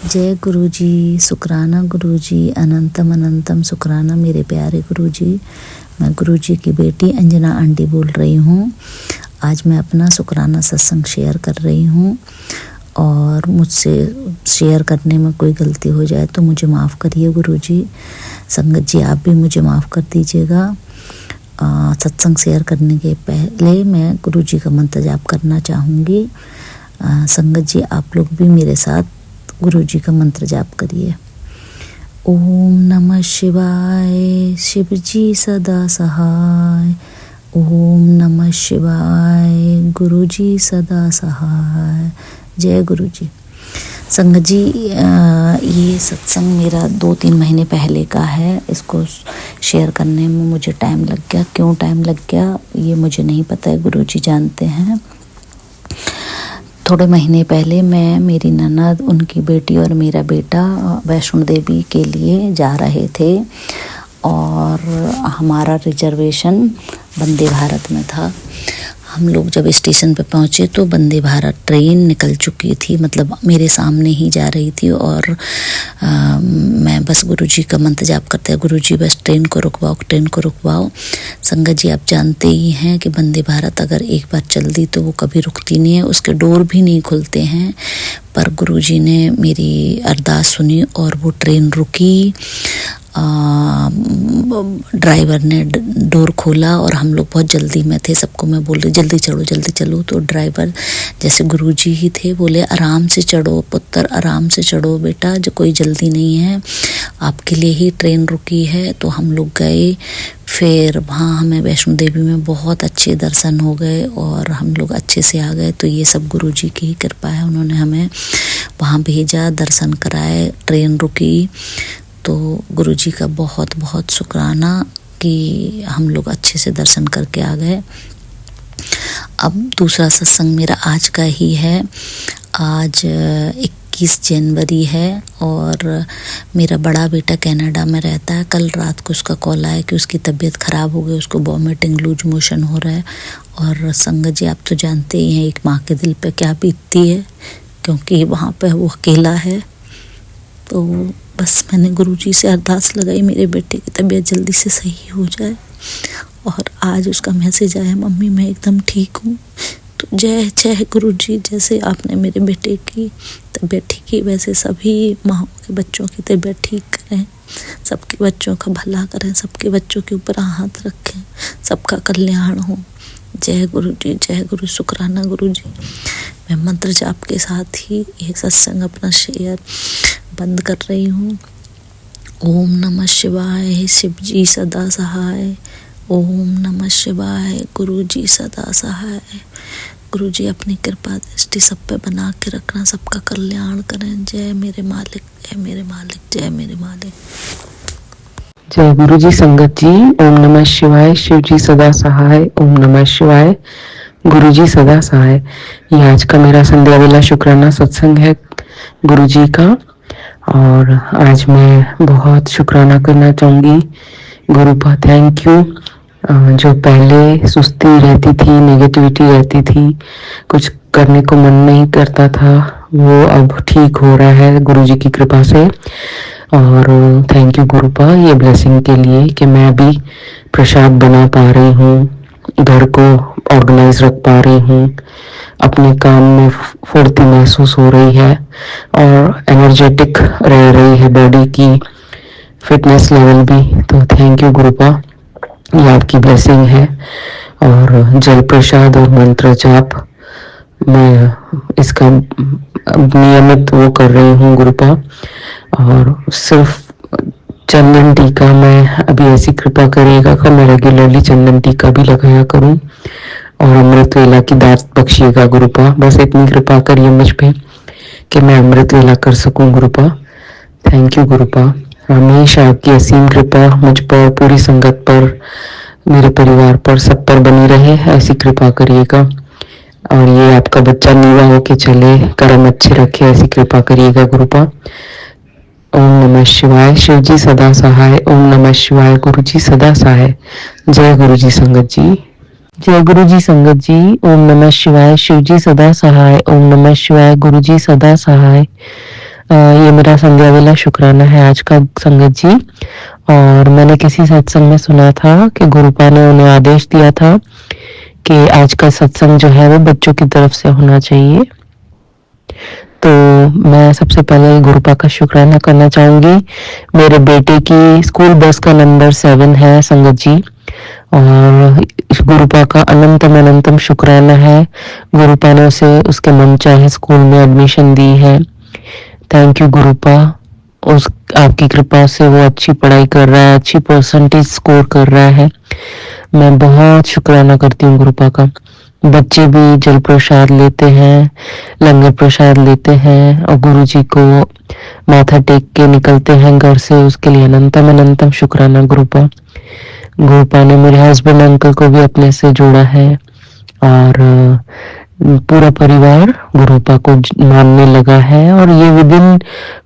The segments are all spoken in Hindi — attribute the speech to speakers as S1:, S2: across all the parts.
S1: जय गुरु जी, शुक्राना गुरु जी, अनंतम अनंतम शुक्राना मेरे प्यारे गुरु जी। मैं गुरु जी की बेटी अंजना आंटी बोल रही हूँ। आज मैं अपना शुक्राना सत्संग शेयर कर रही हूँ और मुझसे शेयर करने में कोई गलती हो जाए तो मुझे माफ़ करिए गुरु जी। संगत जी आप भी मुझे माफ़ कर दीजिएगा। सत्संग शेयर करने के पहले मैं गुरु जी का मंत्र जाप करना चाहूँगी। संगत जी आप लोग भी मेरे साथ गुरु जी का मंत्र जाप करिए। ओम नमः शिवाय, शिव जी सदा सहाय। ओम नमः शिवाय, गुरु जी सदा सहाय। जय गुरु जी। संगत जी ये सत्संग मेरा 2-3 महीने पहले का है। इसको शेयर करने में मुझे टाइम लग गया। क्यों टाइम लग गया ये मुझे नहीं पता है, गुरु जी जानते हैं। थोड़े महीने पहले मैं, मेरी ननद, उनकी बेटी और मेरा बेटा वैष्णो देवी के लिए जा रहे थे और हमारा रिजर्वेशन वंदे भारत में था। हम लोग जब स्टेशन पे पहुँचे तो वंदे भारत ट्रेन निकल चुकी थी, मतलब मेरे सामने ही जा रही थी और मैं बस गुरुजी का मंत्र जाप करते हैं, गुरुजी बस ट्रेन को रुकवाओ, ट्रेन को रुकवाओ। संगत जी आप जानते ही हैं कि वंदे भारत अगर एक बार चल दी तो वो कभी रुकती नहीं है, उसके डोर भी नहीं खुलते हैं। पर गुरुजी ने मेरी अरदास सुनी और वो ट्रेन रुकी। ड्राइवर ने डोर खोला और हम लोग बहुत जल्दी में थे। सबको मैं बोल रही जल्दी चलो। तो ड्राइवर जैसे गुरुजी ही थे, बोले आराम से चढ़ो पुत्र, आराम से चढ़ो बेटा, जो कोई जल्दी नहीं है, आपके लिए ही ट्रेन रुकी है। तो हम लोग गए। फिर वहाँ हमें वैष्णो देवी में बहुत अच्छे दर्शन हो गए और हम लोग अच्छे से आ गए। तो ये सब गुरुजी की ही कृपा है, उन्होंने हमें वहाँ भेजा, दर्शन कराए, ट्रेन रुकी। तो गुरुजी का बहुत बहुत शुक्राना कि हम लोग अच्छे से दर्शन करके आ गए। अब दूसरा सत्संग मेरा आज का ही है। आज 21 जनवरी है और मेरा बड़ा बेटा कनाडा में रहता है। कल रात को उसका कॉल आया कि उसकी तबीयत ख़राब हो गई, उसको वॉमिटिंग, लूज मोशन हो रहा है। और संगत जी आप तो जानते ही हैं एक माँ के दिल पे क्या बीतती है, क्योंकि वहाँ पे वो अकेला है। तो बस मैंने गुरुजी से अरदास लगाई मेरे बेटे की तबीयत जल्दी से सही हो जाए। और आज उसका मैसेज आया, मम्मी मैं एकदम ठीक हूँ। तो जय जय गुरुजी, जैसे आपने मेरे बेटे की तबीयत ठीक की वैसे सभी माँ के बच्चों की तबीयत ठीक करें, सबके बच्चों का भला करें, सबके बच्चों के ऊपर हाथ रखें, सबका कल्याण हो। जय गुरु जी, जय गुरु। शुक्राना गुरु जी। मैं मंत्र जाप के साथ ही एक सत्संग अपना शेयर बंद कर रही हूँ। ओम नमः शिवाय, शिव जी सदा सहाय। ओम नमः शिवाय, गुरु जी सदा सहाय। गुरु जी अपनी कृपा दृष्टि सब पे बना के रखना, सबका कल्याण करें। जय मेरे मालिक, जय मेरे मालिक, जय मेरे मालिक।
S2: जय गुरु जी। संगत जी ओम नमः शिवाय, शिव जी सदा सहाय। ओम नमः शिवाय, गुरु जी सदा सहाय। ये आज का मेरा संध्या वेला शुक्राना सत्संग है गुरु जी का। और आज मैं बहुत शुक्राना करना चाहूँगी गुरु का। Thank you. जो पहले सुस्ती रहती थी, नेगेटिविटी रहती थी, कुछ करने को मन नहीं करता था, वो अब ठीक हो रहा है गुरु जी की कृपा से। और थैंक यू गुरुपा ये ब्लेसिंग के लिए कि मैं अभी प्रसाद बना पा रही हूँ, घर को ऑर्गेनाइज रख पा रही हूँ, अपने काम में फुर्ती महसूस हो रही है और एनर्जेटिक रह रही है बॉडी की, फिटनेस लेवल भी। तो थैंक यू गुरुपा, ये आपकी ब्लेसिंग है। और जल प्रसाद और मंत्र जाप मैं इसका नियमित वो कर रही हूँ गुरुपा। और सिर्फ चंदन टीका मैं अभी ऐसी कृपा करिएगा कि मैं रेगुलरली चंदन टीका भी लगाया करूं और अमृत वेला की दात बख्शिएगा गुरुपा। बस इतनी कृपा करिए मुझ पे कि मैं अमृत वेला कर सकूं गुरुपा। Thank you गुरुपा। हमेशा आपकी असीम कृपा मुझ पर, पूरी संगत पर, मेरे परिवार पर, सब पर बनी रहे, ऐसी कृपा करिएगा। और ये आपका बच्चा नीवा होके चले, कर्म अच्छे रखे, ऐसी कृपा करिएगा गुरुपा। ओम नमः शिवाय, शिव जी सदा सहाय। ओम नमः शिवाय, गुरु जी सदा सहाय। जय गुरु जी संगत जी। जय गुरु जी संगत जी। ओम नमः शिवाय, शिव जी सदा सहाय। ओम नमः शिवाय, गुरु जी सदा सहाय। ये मेरा संध्या वेला शुक्राना है आज का संगत जी। और मैंने किसी सत्संग में सुना था कि गुरुपा ने उन्हें आदेश दिया था कि आज का सत्संग जो है वो बच्चों की तरफ से होना चाहिए। तो मैं सबसे पहले गुरुपा का शुक्राना करना चाहूंगी। मेरे बेटे की स्कूल बस का नंबर 7 है संगत जी, और गुरुपा का अनंतम अनंतम शुक्राना है। गुरुपा ने उसे उसके मन चाहे स्कूल में एडमिशन दी है। थैंक यू गुरुपा, उस आपकी कृपा से वो अच्छी पढ़ाई कर रहा है, अच्छी परसेंटेज स्कोर कर रहा है। मैं बहुत शुक्राना करती हूँ गुरुपा का। बच्चे भी जल प्रसाद लेते हैं, लंगर प्रसाद लेते हैं और गुरुजी को माथा टेक के निकलते हैं घर से। उसके लिए अनंतम अनंतम शुक्राना गुरुपा। गुरुपा ने मेरे हस्बैंड अंकल को भी अपने से जोड़ा है, और पूरा परिवार गुरुपा को मानने लगा है। और ये विद इन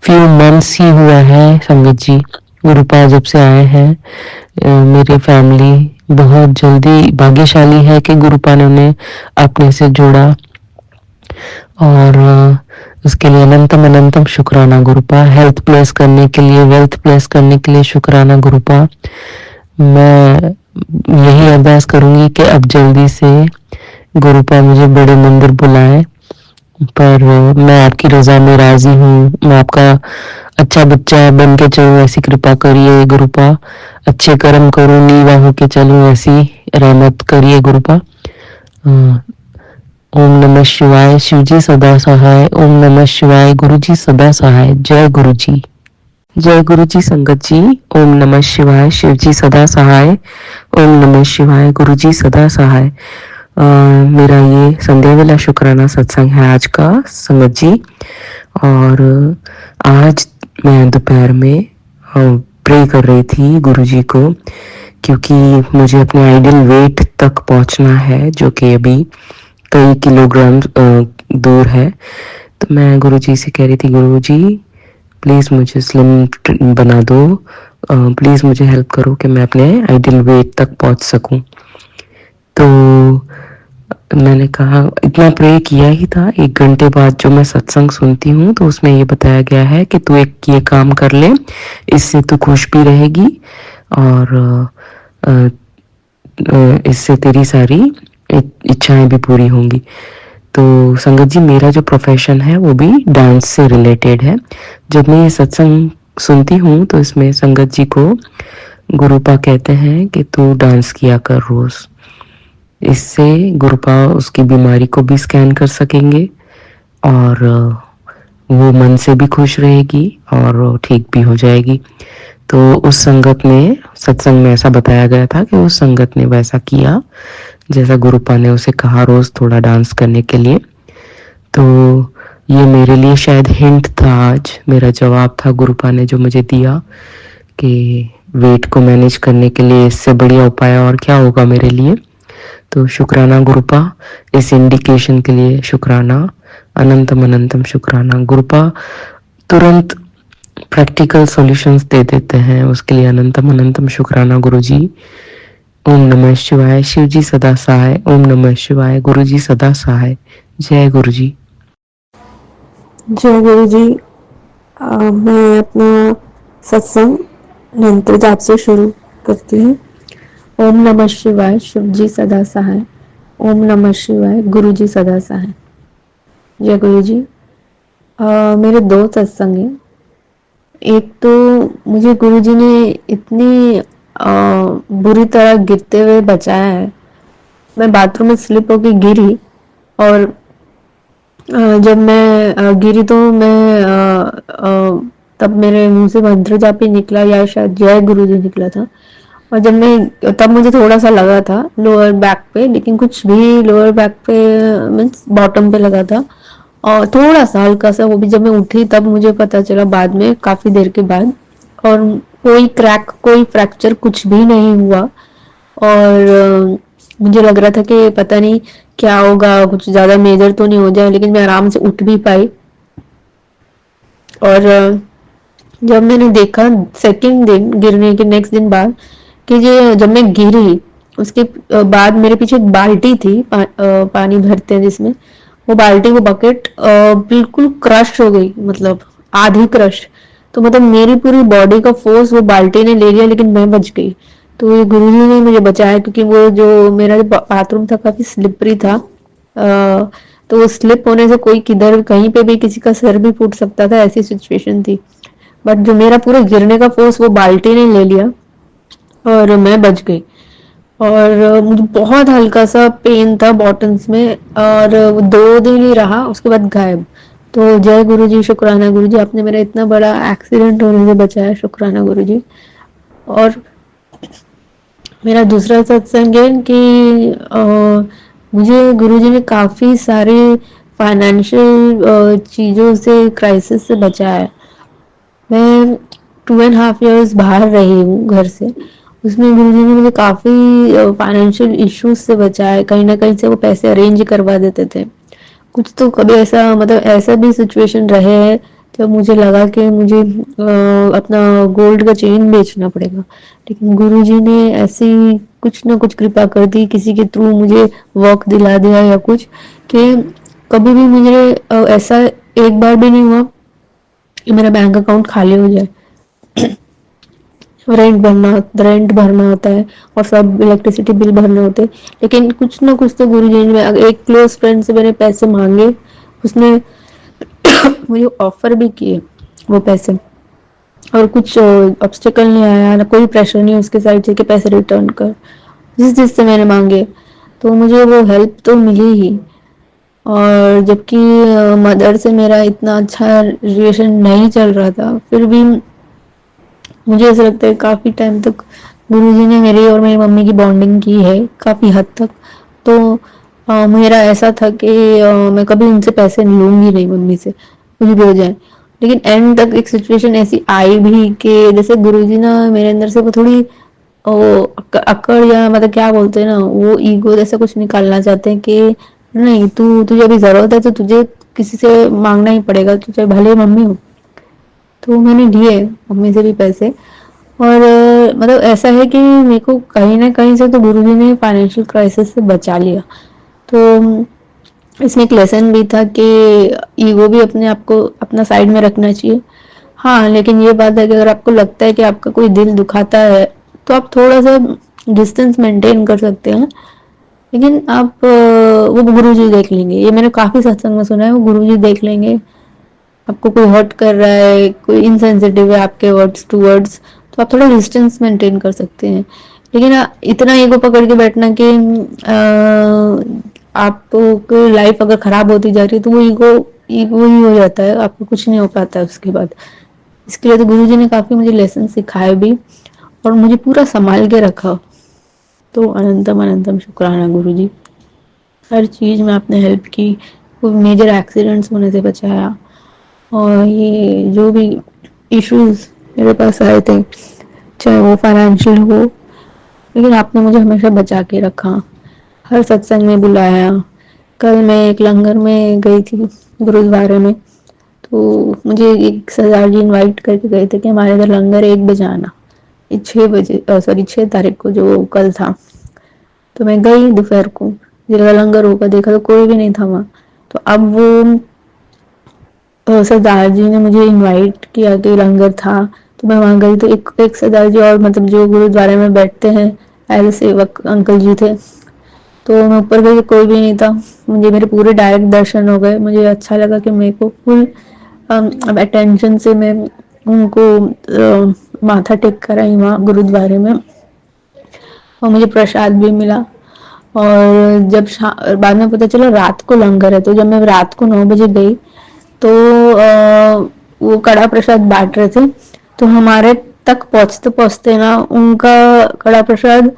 S2: फ्यू मंथ्स ही हुआ है संगत जी। गुरुपा जब से आए हैं मेरी फैमिली बहुत जल्दी भाग्यशाली है कि गुरुपा ने उन्हें अपने से जोड़ा, और उसके लिए अनंतम अनंतम शुक्राना गुरुपा। हेल्थ प्लेस करने के लिए, वेल्थ प्लेस करने के लिए शुक्राना गुरुपा। मैं यही अरदास करूंगी कि अब जल्दी से गुरुपा मुझे बड़े मंदिर बुलाए, पर मैं आपकी रजा में राजी हूँ। मैं आपका अच्छा बच्चा बन के चलूं, ऐसी कृपा करिए गुरुपा। अच्छे कर्म करूं, नीवा होके चलूं, ऐसी रहमत करिए गुरुपा। ओम नमः शिवाय, शिवजी सदा सहाय। ओम नमः शिवाय, गुरुजी सदा सहाय। जय गुरुजी। जय गुरुजी संगत जी। ओम नमः शिवाय, शिवजी सदा सहाय। ओम नमः शिवाय, गुरुजी सदा सहाय। मेरा ये संध्या वेला शुक्राना सत्संग है आज का संगत जी। और आज मैं दोपहर में प्रे कर रही थी गुरुजी को, क्योंकि मुझे अपने आइडियल वेट तक पहुंचना है, जो कि अभी कई किलोग्राम दूर है। तो मैं गुरुजी से कह रही थी, गुरुजी प्लीज़ मुझे स्लिम बना दो, प्लीज़ मुझे हेल्प करो कि मैं अपने आइडियल वेट तक पहुंच सकूं। तो मैंने कहा, इतना प्रे किया ही था। 1 घंटे बाद जो मैं सत्संग सुनती हूँ तो उसमें ये बताया गया है कि तू एक ये काम कर ले, इससे तू खुश भी रहेगी और इससे तेरी सारी इच्छाएं भी पूरी होंगी। तो संगत जी, मेरा जो प्रोफेशन है वो भी डांस से रिलेटेड है। जब मैं ये सत्संग सुनती हूँ तो इसमें संगत जी को गुरुपा कहते हैं कि तू डांस किया कर रोज। इससे गुरुपा उसकी बीमारी को भी स्कैन कर सकेंगे और वो मन से भी खुश रहेगी और ठीक भी हो जाएगी। तो उस संगत में, सत्संग में ऐसा बताया गया था कि उस संगत ने वैसा किया जैसा गुरुपा ने उसे कहा, रोज थोड़ा डांस करने के लिए। तो ये मेरे लिए शायद हिंट था, आज मेरा जवाब था गुरुपा ने जो मुझे दिया कि वेट को मैनेज करने के लिए इससे बढ़िया उपाय और क्या होगा मेरे लिए। तो शुक्राना गुरुपा, इस इंडिकेशन के लिए शुक्राना, अनंतम अनंतम शुक्राना। गुरुपा तुरंत प्रैक्टिकल सॉल्यूशंस दे देते हैं, उसके लिए अनंतम अनंतम शुक्राना गुरुजी। ओम नमः शिवाय, शिवजी सदा सहाय। ओम नमः शिवाय, गुरुजी सदा सहाय। जय गुरुजी।
S3: जय गुरु जी। मैं अपना सत्संग मंत्र जाप से शुरू करती हूँ। ओम नमः शिवाय, शिव जी सदा सहाय। ओम नमः शिवाय, गुरु जी सदा सहाय। जय गुरु जी। मेरे 2 सत्संग हैं। एक तो मुझे गुरु जी ने इतनी बुरी तरह गिरते हुए बचाया है। मैं बाथरूम में स्लिप होके गिरी, और जब मैं गिरी तो मैं तब मेरे मुंह से मंत्र जाप ही निकला, या शायद जय गुरु जी निकला था। और जब मैं, तब मुझे थोड़ा सा लगा था लोअर बैक पे, लेकिन कुछ भी लोअर बैक पे मीन्स बॉटम पे लगा था, और थोड़ा सा हल्का सा, वो भी जब मैं उठी तब मुझे पता चला बाद में, काफी देर के बाद। और कोई क्रैक, कोई फ्रैक्चर कुछ भी नहीं हुआ। और मुझे लग रहा था कि पता नहीं क्या होगा, कुछ ज्यादा मेजर तो नहीं हो जाए, लेकिन मैं आराम से उठ भी पाई। और जब मैंने देखा सेकंड दिन, गिरने के नेक्स्ट दिन बाद, कि ये जब मैं गिरी उसके बाद मेरे पीछे एक बाल्टी थी, पानी भरते हैं जिसमें, वो बाल्टी, वो बकेट बिल्कुल क्रश हो गई। मतलब आधी क्रश। तो मतलब मेरी पूरी बॉडी का फोर्स वो बाल्टी ने ले लिया, लेकिन मैं बच गई। तो ये गुरुजी ने मुझे बचाया, क्योंकि वो जो मेरा जो बाथरूम था काफी स्लिपरी था। तो वो स्लिप होने से कोई किधर कहीं पे भी किसी का सर भी फूट सकता था, ऐसी सिचुएशन थी। बट जो मेरा पूरा गिरने का फोर्स वो बाल्टी ने ले लिया और मैं बच गई। और मुझे बहुत हल्का सा पेन था बॉटम्स में, और वो 2 दिन ही रहा, उसके बाद गायब। तो जय गुरु जी, शुक्राना गुरु जी, आपने मेरा इतना बड़ा एक्सीडेंट होने से बचाया, शुक्राना गुरु जी। और मेरा दूसरा सत्संग है कि मुझे गुरुजी ने काफ़ी सारे फाइनेंशियल चीज़ों से, क्राइसिस से बचाया है। मैं 2.5 years बाहर रही हूँ घर से, उसमें गुरुजी ने मुझे काफ़ी फाइनेंशियल इश्यूज से बचाया है। कहीं ना कहीं से वो पैसे अरेंज करवा देते थे। कुछ तो कभी ऐसा, मतलब ऐसा भी सिचुएशन रहे हैं जब मुझे लगा कि मुझे अपना गोल्ड का चेन बेचना पड़ेगा, लेकिन गुरुजी ने ऐसी कुछ ना कुछ कृपा कर दी, किसी के थ्रू मुझे वर्क दिला दिया या कुछ, कि कभी भी मुझे ऐसा एक बार भी नहीं हुआ कि मेरा बैंक अकाउंट खाली हो जाए। रेंट भरना होता है और सब इलेक्ट्रिसिटी बिल भरने होते हैं, लेकिन कुछ ना कुछ तो गुरुजी ने, एक क्लोज फ्रेंड से मैंने पैसे मांगे, उसने मुझे ऑफर भी किए वो पैसे, और कुछ ऑब्स्टिकल नहीं आया, ना कोई प्रेशर नहीं उसके साइड से कि पैसे रिटर्न कर। जिस जिससे मैंने मांगे तो मुझे वो हेल्प तो मिली ही। और जबकि मदर से मेरा इतना अच्छा रिलेशन नहीं चल रहा था, फिर भी मुझे ऐसा लगता है काफ़ी टाइम तक गुरुजी ने मेरी और मेरी मम्मी की बॉन्डिंग की है काफ़ी हद तक। तो मेरा ऐसा था कि मैं कभी उनसे पैसे लूंगी नहीं मम्मी से, कुछ भी हो जाए। लेकिन एंड तक एक सिचुएशन ऐसी आई भी कि जैसे गुरुजी ना मेरे अंदर से वो थोड़ी वो अकड़, या मतलब क्या बोलते हैं ना, वो ईगो जैसा कुछ निकालना चाहते हैं कि नहीं, तुझे अभी जरूरत है तो तुझे किसी से मांगना ही पड़ेगा, तू चाहे भले मम्मी हो। तो मैंने लिए मम्मी से भी पैसे। और मतलब ऐसा है कि मेरे को कहीं ना कहीं से तो गुरुजी ने फाइनेंशियल क्राइसिस से बचा लिया। तो इसमें एक लेसन भी था कि ईगो भी अपने आप को अपना साइड में रखना चाहिए। हाँ, लेकिन ये बात है कि अगर आपको लगता है कि आपका कोई दिल दुखाता है तो आप थोड़ा सा डिस्टेंस मेंटेन कर सकते हैं। लेकिन आप वो गुरुजी देख लेंगे, ये मैंने काफी सत्संग में सुना है, वो गुरुजी देख लेंगे। आपको कोई हर्ट कर रहा है, कोई इनसेंसिटिव है आपके वर्ड्स टू वर्ड्स, तो आप थोड़ा डिस्टेंस मेंटेन कर सकते हैं। लेकिन इतना ईगो पकड़ के बैठना कि आपको लाइफ अगर खराब होती जा रही है तो वो ईगो ईगो ही हो जाता है, आपको कुछ नहीं हो पाता है उसके बाद। इसके लिए तो गुरुजी ने काफी मुझे लेसन सिखाए भी, और मुझे पूरा संभाल के रखा। तो अनंतम अनंतम शुक्राना गुरुजी, हर चीज में आपने हेल्प की, कोई मेजर एक्सीडेंट्स होने से बचाया, और ये जो भी इश्यूज मेरे पास आए थे, चाहे वो फाइनेंशियल हो, लेकिन आपने मुझे हमेशा बचा के रखा, हर सत्संग में बुलाया। कल मैं एक लंगर में गई थी गुरुद्वारे में, तो मुझे एक सरदार जी इनवाइट करके गए थे कि हमारे इधर लंगर 1 बजे आना, 6 बजे, सॉरी 6 तारीख को जो कल था। तो मैं गई दोपहर को, जगह लंगर होगा, देखा तो कोई भी नहीं था वहाँ। तो अब वो सरदार जी ने मुझे इनवाइट किया कि लंगर था, तो मैं वहां गई। तो एक सरदार जी और, मतलब जो गुरुद्वारे में बैठते हैं एज सेवक, अंकल जी थे। तो मैं ऊपर गई, कोई भी नहीं था, मुझे मेरे पूरे डायरेक्ट दर्शन हो गए। मुझे अच्छा लगा कि मेरे को फुल अब अटेंशन से मैं उनको माथा टेक कर आई वहाँ गुरुद्वारे में, और मुझे प्रसाद भी मिला। और जब बाद में पता चला रात को लंगर है, तो जब मैं रात को 9 बजे गई तो वो कड़ा प्रसाद बांट रहे थे। तो हमारे तक पहुंचते पहुंचते ना उनका कड़ा प्रसाद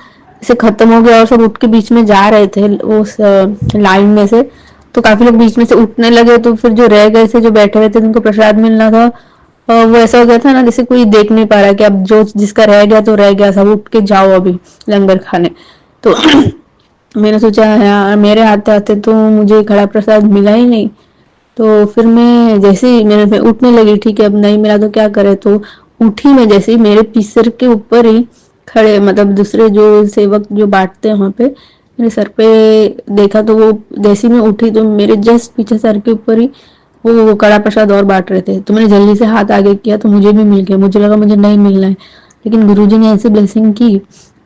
S3: से खत्म हो गया, और सब उठ के बीच में जा रहे थे उस लाइन में से। तो काफी लोग बीच में से उठने लगे, तो फिर जो रह गए थे, जो बैठे हुए थे, जिनको प्रसाद मिलना था, वो ऐसा हो गया था ना जैसे कोई देख नहीं पा रहा कि अब जो जिसका रह गया तो रह गया, सब उठ के जाओ अभी लंगर खाने। तो मैंने सोचा यार मेरे आते आते तो मुझे खड़ा प्रसाद मिला ही नहीं। तो फिर मैं जैसे ही मैं उठने लगी, ठीक है अब नहीं मिला तो क्या करे, तो उठी मैं जैसे ही, मेरे पीसर के ऊपर ही खड़े, मतलब दूसरे जो सेवक जो बांटते हैं वहां पे, मेरे सर पे देखा, तो वो जैसे ही मैं उठी तो मेरे जस्ट पीछे सर के ऊपर ही वो कड़ा प्रसाद और बांट रहे थे, तो मैंने जल्दी से हाथ आगे किया तो मुझे भी मिल गया। मुझे लगा मुझे नहीं मिलना है, लेकिन गुरुजी ने ऐसी ब्लेसिंग की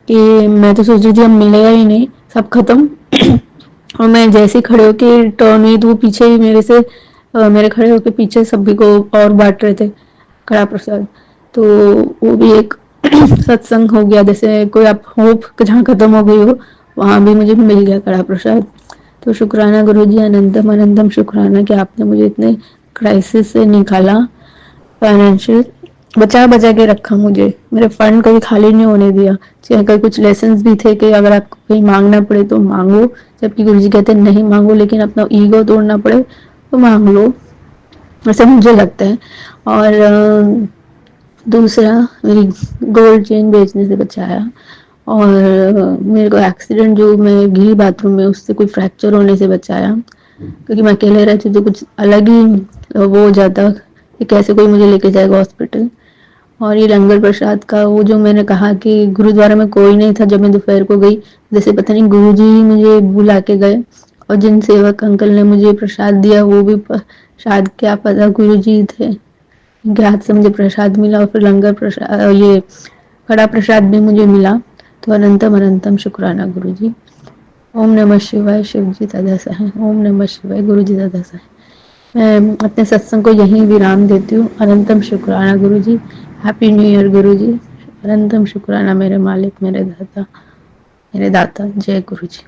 S3: कि मैं तो सोच रही थी अब मिलेगा ही नहीं, सब खत्म। और मैं जैसे ही खड़े होके टर्न हुई तो वो पीछे ही मेरे से मेरे खड़े होके पीछे सभी को और बांट रहे थे कड़ा प्रसाद। तो वो भी एक सत्संग हो गया, जैसे कोई आप होप जहाँ खत्म हो गई हो वहां भी मुझे मिल गया कड़ा प्रसाद। तो शुक्राना गुरुजी, अनंतम अनंतम शुक्राना कि आपने मुझे इतने क्राइसिस से निकाला, फाइनेंशियल बचा बचा के रखा मुझे, मेरे फंड कभी खाली नहीं होने दिया। चाहे कहीं कुछ लेसन्स भी थे कि अगर आपको कहीं मांगना पड़े तो मांगो, जबकि गुरुजी कहते हैं नहीं मांगो, लेकिन अपना ईगो तोड़ना पड़े तो मांग लो, वैसे मुझे लगता है। और दूसरा मेरी गोल्ड चेन बेचने से बचाया, और मेरे को एक्सीडेंट जो मैं गिरी बाथरूम में उससे कोई फ्रैक्चर होने से बचाया, क्योंकि मैं अकेले रहती तो कुछ अलग ही वो हो जाता कि कैसे कोई मुझे लेके जाएगा हॉस्पिटल। और ये लंगर प्रसाद का वो जो मैंने कहा कि गुरुद्वारा में कोई नहीं था जब मैं दोपहर को गई, जैसे पता नहीं गुरुजी ही मुझे बुला के गए, और जिन सेवक अंकल ने मुझे प्रसाद दिया वो भी शायद क्या पता गुरुजी थे, उनके हाथ से मुझे प्रसाद मिला। और फिर लंगर प्रसाद ये कड़ा प्रसाद भी मुझे मिला। तो अनंतम अनंतम शुक्राना गुरुजी। ओम नमः शिवाय, शिव जी सदा सहाय। ओम नमः शिवाय, गुरु जी सदा सहाय। मैं अपने सत्संग को यहीं विराम देती हूँ। अनंतम शुक्राना गुरु जी। हैप्पी न्यू ईयर गुरु जी। अनंतम शुक्राना मेरे मालिक, मेरे दाता, मेरे दाता। जय गुरु जी।